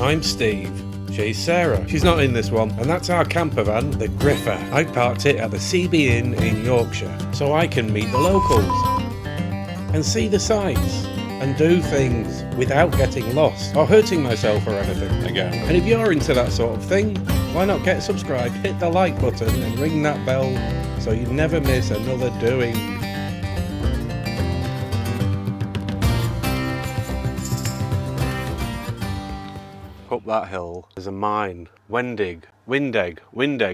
I'm Steve. She's Sarah. She's not in this one. And that's our camper van, the Griffer. I parked it at the CB Inn in Yorkshire so I can meet the locals and see the sights and do things without getting lost or hurting myself or anything again. And if you're into that sort of thing, why not get subscribed, hit the like button and ring that bell so you never miss another doing. Up that hill there's a mine, Windegg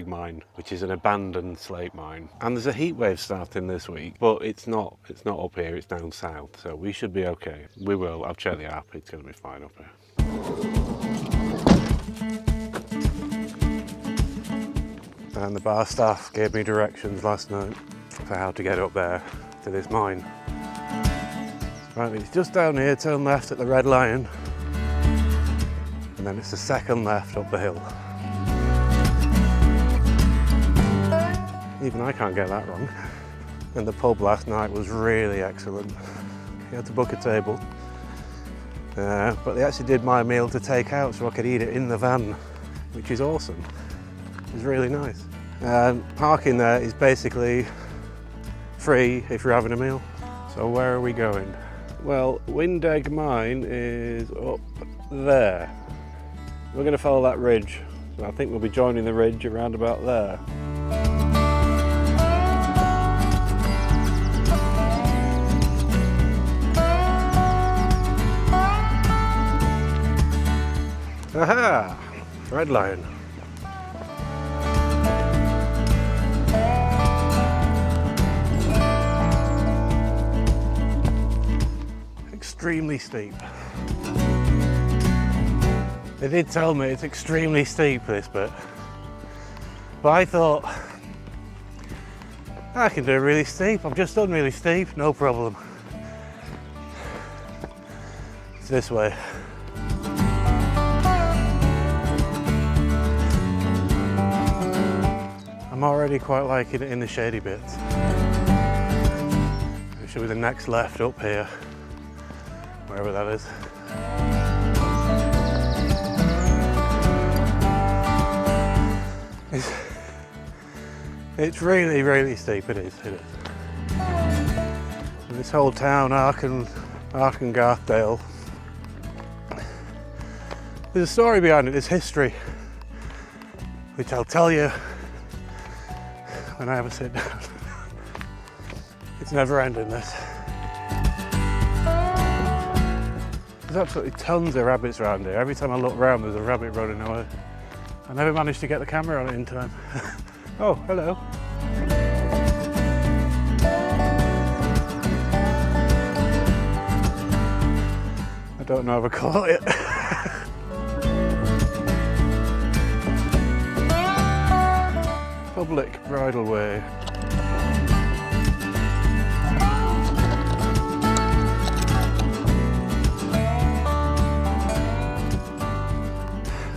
Mine, which is an abandoned slate mine. And there's a heat wave starting this week, but it's not up here, it's down south, so we should be okay. We will, I've checked the app, it's going to be fine up here. And the bar staff gave me directions last night for how to get up there to this mine. Right, it's just down here, turn left at the Red Lion, and then it's the second left up the hill. Even I can't get that wrong. And the pub last night was really excellent. You had to book a table, but they actually did my meal to take out so I could eat it in the van, which is awesome. It was really nice. Parking there is basically free if you're having a meal. So where are we going? Well, Windegg Mine is up there. We're going to follow that ridge. So I think we'll be joining the ridge around about there. Aha! Red Lion. Extremely steep. They did tell me it's extremely steep, this bit. But I thought, I can do really steep. I've just done really steep, no problem. It's this way. I'm already quite liking it in the shady bits. It should be the next left up here, wherever that is. It's really, really steep, it is. And this whole town, Arkengarthdale, there's a story behind it, there's history, which I'll tell you when I have a sit down. It's never ending, this. There's absolutely tons of rabbits around here. Every time I look around there's a rabbit running away. I never managed to get the camera on it in time. Oh, hello. I don't know if I caught it. Public bridleway.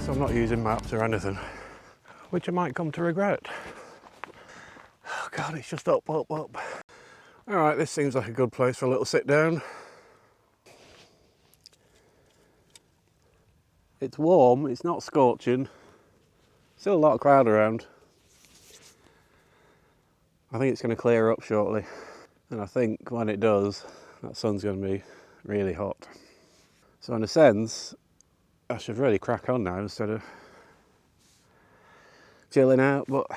So I'm not using maps or anything, which I might come to regret. Oh God, it's just up. All right, this seems like a good place for a little sit down. It's warm, it's not scorching. Still a lot of crowd around. I think it's going to clear up shortly. And I think when it does, that sun's going to be really hot. So in a sense, I should really crack on now instead of chilling out, but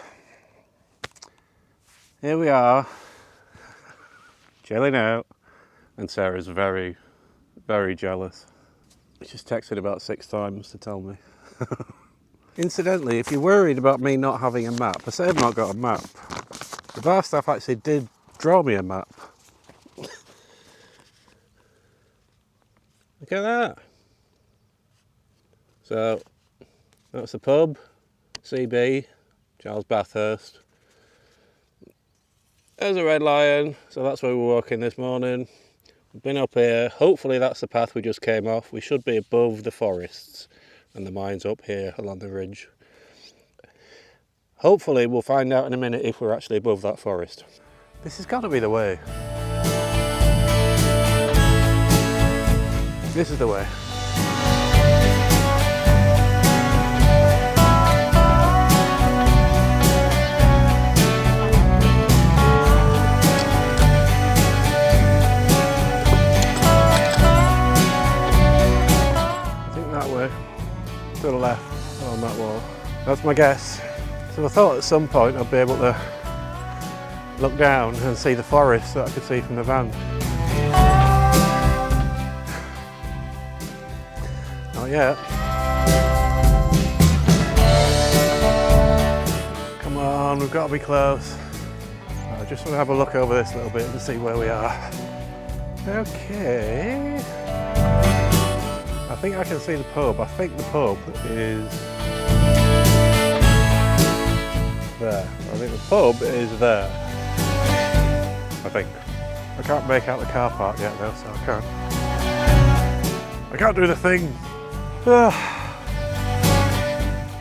here we are, chilling out, and Sarah's very, very jealous. She's texted about 6 times to tell me. Incidentally, if you're worried about me not having a map, I say I've not got a map. The bar staff actually did draw me a map. Look at that. So, that's the pub, CB, Charles Bathurst. There's a Red Lion, so that's where we're walking this morning. We've been up here, hopefully that's the path we just came off. We should be above the forests and the mines up here along the ridge. Hopefully we'll find out in a minute if we're actually above that forest. This has got to be the way. This is the way. that way, to the left on that wall. That's my guess. So I thought at some point I'd be able to look down and see the forest that I could see from the van. Not yet. Come on, we've got to be close. I just want to have a look over this little bit and see where we are. Okay. I think I can see the pub. I think the pub is there. I think the pub is there. I think. I can't make out the car park yet though, so I can't do the thing.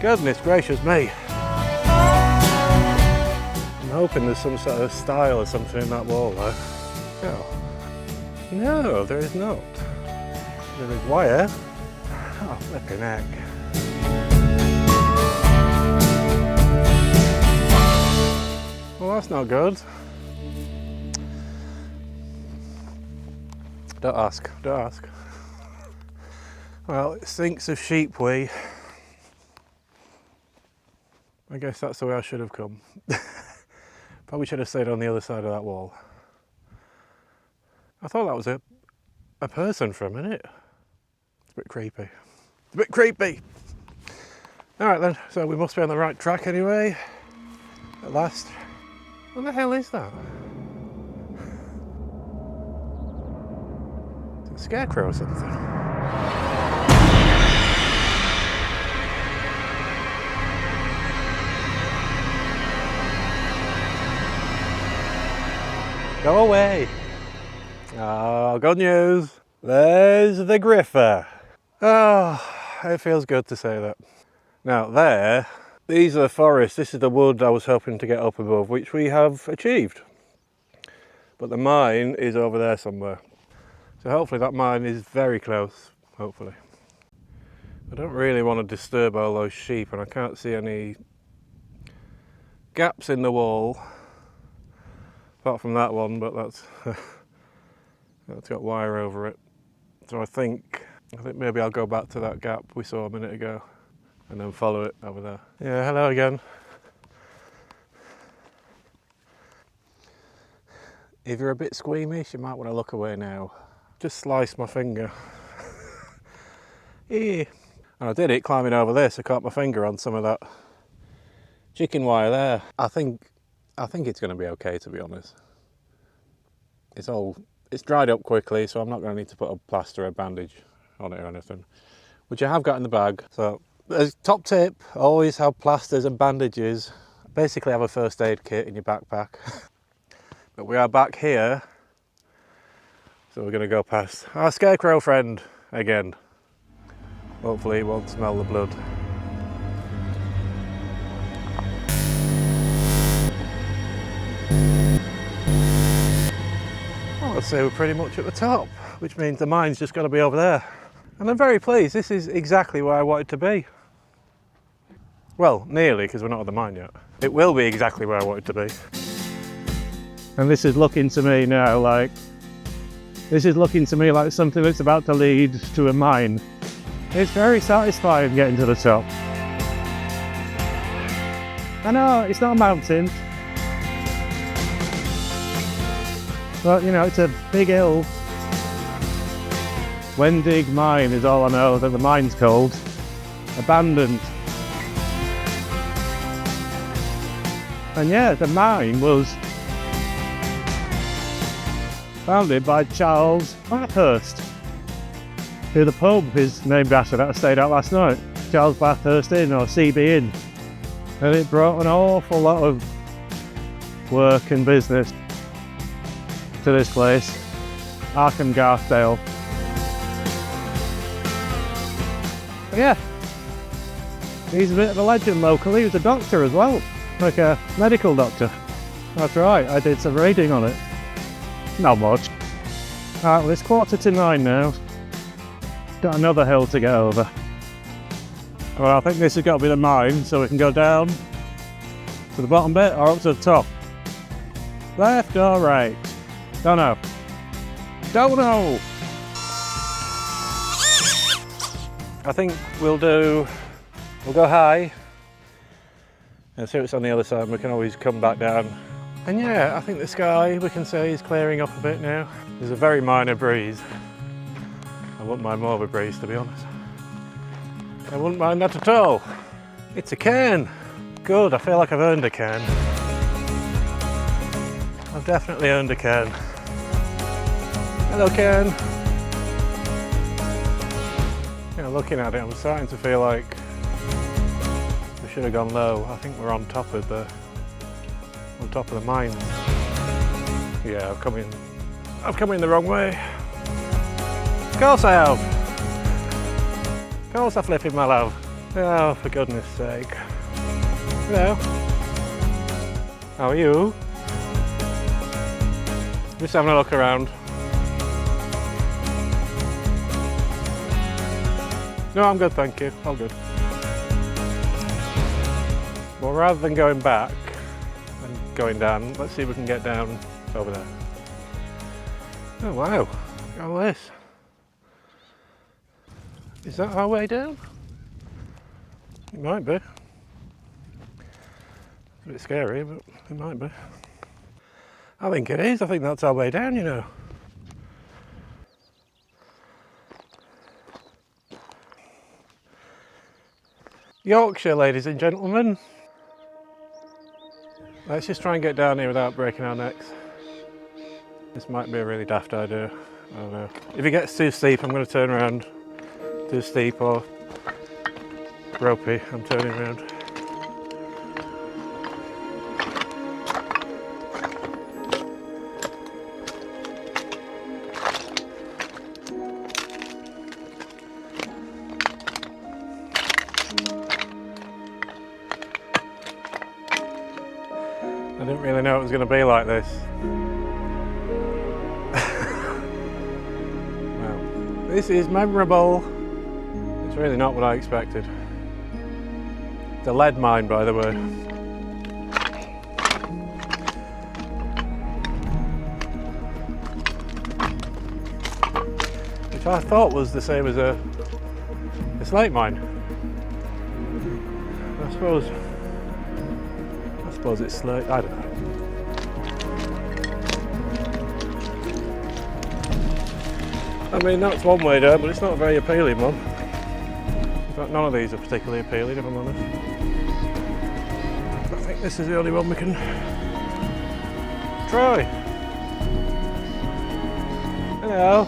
Goodness gracious me. I'm hoping there's some sort of style or something in that wall though. No, there is not. There is wire. Oh, flipping heck. Well, that's not good. Don't ask, don't ask. Well, it stinks of sheep wee. I guess that's the way I should have come. Probably should have stayed on the other side of that wall. I thought that was a person for a minute. It's a bit creepy. It's a bit creepy! Alright then, so we must be on the right track anyway. At last. What the hell is that? Is it a scarecrow or something? Go away! Oh, good news! There's the Griffer. Oh, it feels good to say that. Now there, these are the forests. This is the wood I was hoping to get up above, which we have achieved. But the mine is over there somewhere. So hopefully that mine is very close, hopefully. I don't really want to disturb all those sheep, and I can't see any gaps in the wall. Apart from that one, but that's that's got wire over it. So I think maybe I'll go back to that gap we saw a minute ago and then follow it over there. Yeah, hello again. If you're a bit squeamish, you might want to look away now. Just sliced my finger. Yeah. And I did it climbing over this. I caught my finger on some of that chicken wire there. I think it's going to be okay, to be honest. It's dried up quickly, so I'm not going to need to put a plaster or bandage on it or anything, which I have got in the bag. So as top tip, always have plasters and bandages. Basically have a first aid kit in your backpack. But we are back here, so we're going to go past our scarecrow friend again. Hopefully he won't smell the blood. I'd say we're pretty much at the top, which means the mine's just got to be over there. And I'm very pleased, this is exactly where I wanted to be. Well, nearly, because we're not at the mine yet. It will be exactly where I wanted to be. And this is looking to me now like, something that's about to lead to a mine. It's very satisfying getting to the top. I know, it's not a mountain. But, you know, it's a big hill. Windegg Mine is all I know that the mine's called. Abandoned. And yeah, the mine was founded by Charles Bathurst, who the pub is named after that I stayed at last night. Charles Bathurst Inn, or CB Inn. And it brought an awful lot of work and business to this place, Arkengarthdale. Yeah, he's a bit of a legend locally. He was a doctor as well, like a medical doctor. That's right, I did some reading on it. Not much. Alright, well it's 8:45 now. Got another hill to get over. Well, I think this has got to be the mine, so we can go down to the bottom bit or up to the top. Left or right? Don't know. Don't know! I think we'll go high and see what's on the other side, and we can always come back down. And yeah, I think the sky, we can say, is clearing up a bit now. There's a very minor breeze. I wouldn't mind more of a breeze, to be honest. I wouldn't mind that at all. It's a cairn. Good, I feel like I've earned a cairn. I've definitely earned a cairn. Hello, cairn. Yeah, looking at it, I'm starting to feel like we should have gone low. I think we're on top of the mines. Yeah, I've come in the wrong way. Of course I have. Of course I flipping my love. Oh, for goodness sake. Hello. How are you? Just having a look around. No, I'm good, thank you. All good. Well, rather than going back and going down, let's see if we can get down over there. Oh wow, look at all this. Is that our way down? It might be. It's a bit scary, but it might be. I think it is. I think that's our way down, you know. Yorkshire, ladies and gentlemen. Let's just try and get down here without breaking our necks. This might be a really daft idea. I don't know. If it gets too steep, I'm going to turn around. Too steep or ropey, I'm turning around. I didn't really know it was going to be like this. Well, this is memorable. It's really not what I expected. The lead mine, by the way. Which I thought was the same as a slate mine. I suppose it's slate, I don't know. I mean, that's one way down, but it's not a very appealing one. In fact, none of these are particularly appealing, if I'm honest. I think this is the only one we can try. Hello.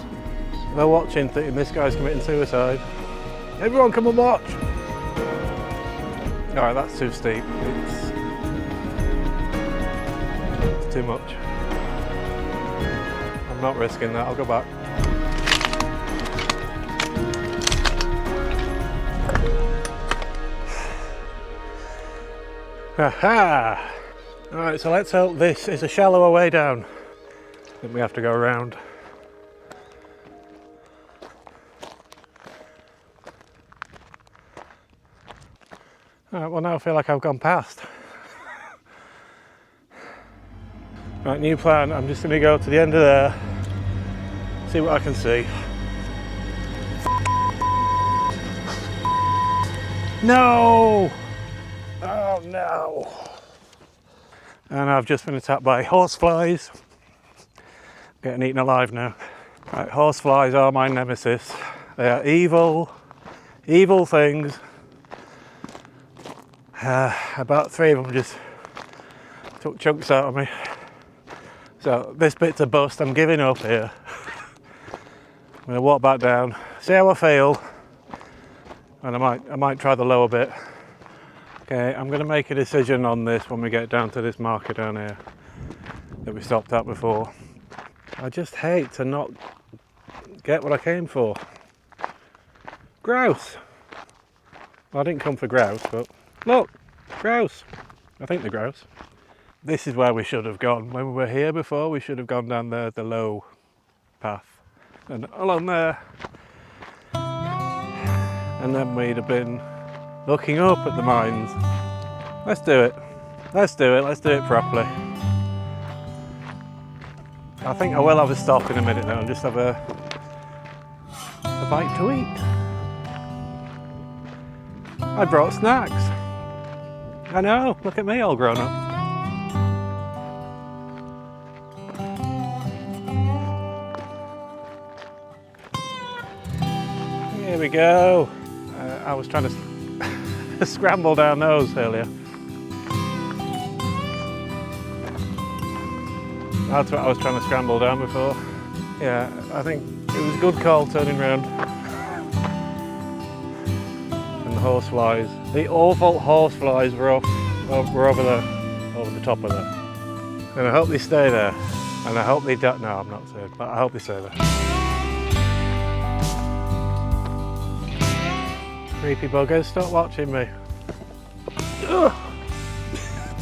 They're watching, thinking this guy's committing suicide. Everyone come and watch! Alright, that's too steep. It's too much. I'm not risking that, I'll go back. Aha! Alright, so let's hope this is a shallower way down. Then we have to go around. Alright, well now I feel like I've gone past. Right, new plan. I'm just going to go to the end of there, see what I can see. No! Oh no! And I've just been attacked by horseflies. Getting eaten alive now. Right, horseflies are my nemesis. They are evil, evil things. About 3 of them just took chunks out of me. So this bit's a bust, I'm giving up here. I'm going to walk back down, see how I feel, and I might try the lower bit. Okay, I'm going to make a decision on this when we get down to this marker down here that we stopped at before. I just hate to not get what I came for. Grouse! Well, I didn't come for grouse, but look, grouse. I think the grouse. This is where we should have gone. When we were here before, we should have gone down there, the low path. And along there. And then we'd have been looking up at the mines. Let's do it. Let's do it. Let's do it properly. I think I will have a stop in a minute though and just have a bite to eat. I brought snacks. I know, look at me all grown up. Here we go. I was trying to scramble down those earlier. That's what I was trying to scramble down before. Yeah, I think it was a good call turning round. And the horseflies. The awful horseflies were over there, over the top of there. And I hope they stay there. And I hope they don't, no, I'm not saying, but I hope they stay there. Creepy buggers, stop watching me. Ugh.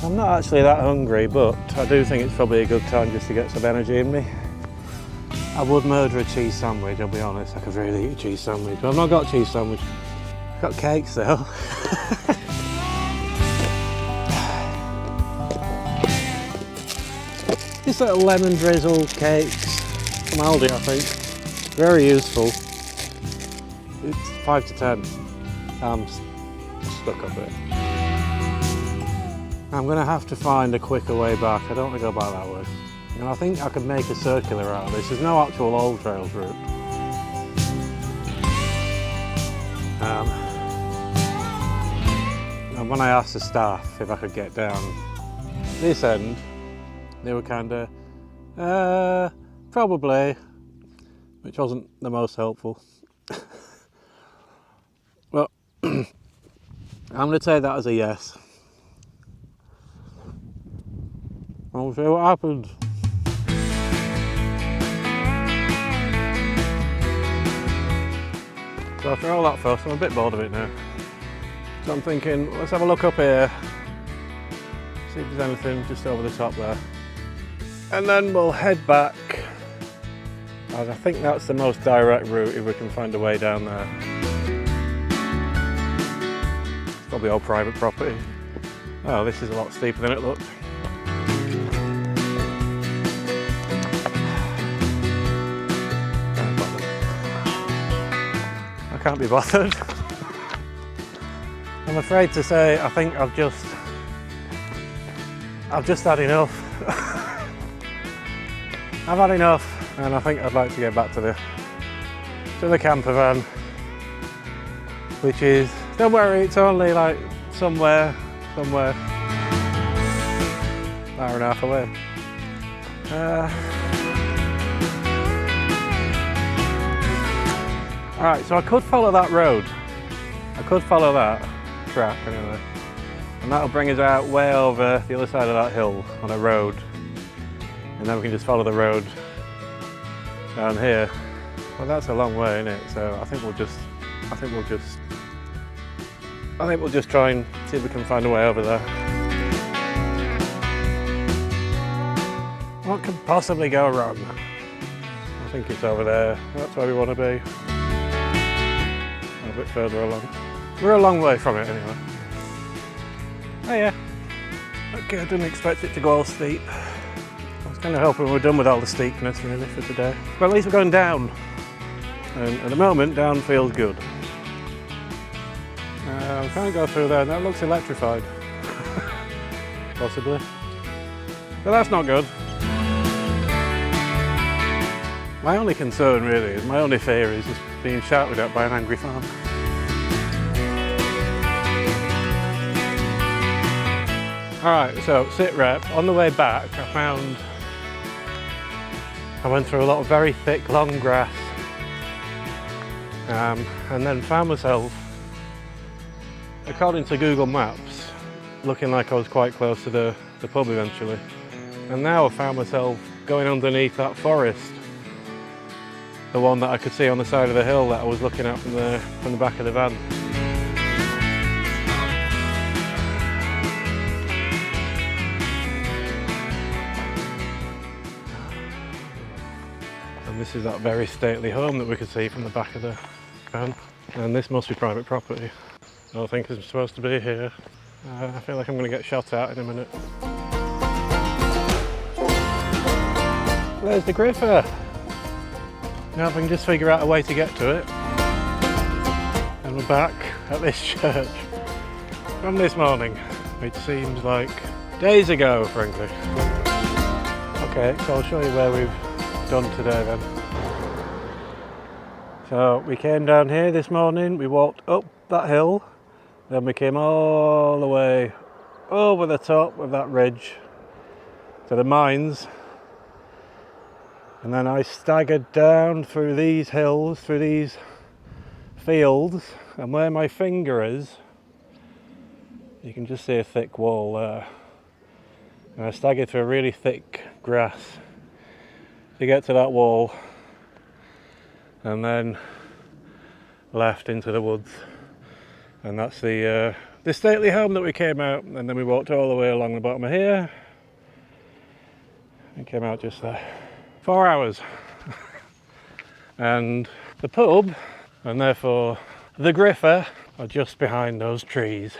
I'm not actually that hungry, but I do think it's probably a good time just to get some energy in me. I would murder a cheese sandwich, I'll be honest. I could really eat a cheese sandwich, but I've not got a cheese sandwich. I've got cakes though. These little lemon drizzle cakes from Aldi, I think. Very useful. It's 5 to 10. I'm stuck up it. I'm going to have to find a quicker way back. I don't want to go back that way. And I think I could make a circular out of this. There's no actual old trails route. And when I asked the staff if I could get down this end, they were kind of, probably, which wasn't the most helpful. Well, I'm going to take that as a yes. We'll see what happens. So after all that fuss, I'm a bit bored of it now. So I'm thinking, let's have a look up here, see if there's anything just over the top there. And then we'll head back, as I think that's the most direct route if we can find a way down there. It's probably all private property. Oh, this is a lot steeper than it looked. Can't be bothered. I'm afraid to say I think I've just had enough. I've had enough, and I think I'd like to get back to the camper van, which is, don't worry, it's only like somewhere hour and a half away. Alright, so I could follow that road. I could follow that track anyway. And that'll bring us out way over the other side of that hill on a road. And then we can just follow the road down here. Well, that's a long way, isn't it? So I think we'll just try and see if we can find a way over there. What could possibly go wrong? I think it's over there. That's where we want to be. A bit further along. We're a long way from it anyway. Oh yeah. Okay, I didn't expect it to go all steep. I was kind of hoping we're done with all the steepness really for today. But at least we're going down. And at the moment, down feels good. I'm trying to go through there and that looks electrified. Possibly. But that's not good. My only concern really is, my only fear is just being shouted at by an angry farm. Alright, so sit rep. On the way back I went through a lot of very thick long grass and then found myself, according to Google Maps, looking like I was quite close to the pub eventually. And now I found myself going underneath that forest. The one that I could see on the side of the hill that I was looking at from the back of the van. And this is that very stately home that we could see from the back of the van. And this must be private property. I don't think I'm supposed to be here. I feel like I'm going to get shot at in a minute. There's the Griffer. Now if I can just figure out a way to get to it. And we're back at this church. from this morning, which seems like days ago, frankly. Okay, so I'll show you where we've done today then. So we came down here this morning, we walked up that hill, then we came all the way over the top of that ridge to the mines, and then I staggered down through these hills, through these fields, and where my finger is, you can just see a thick wall there. And I staggered through a really thick grass to get to that wall, and then left into the woods. And that's the stately home that we came out, and then we walked all the way along the bottom of here and came out just there. 4 hours. And the pub, and therefore the Griffer, are just behind those trees.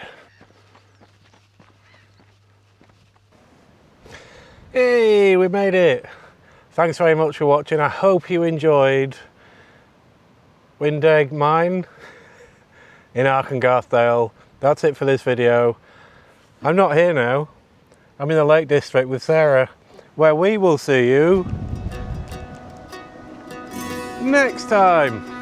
Hey, we made it! Thanks very much for watching. I hope you enjoyed Windegg Mine in Arkengarthdale. That's it for this video. I'm not here now. I'm in the Lake District with Sarah, where we will see you next time.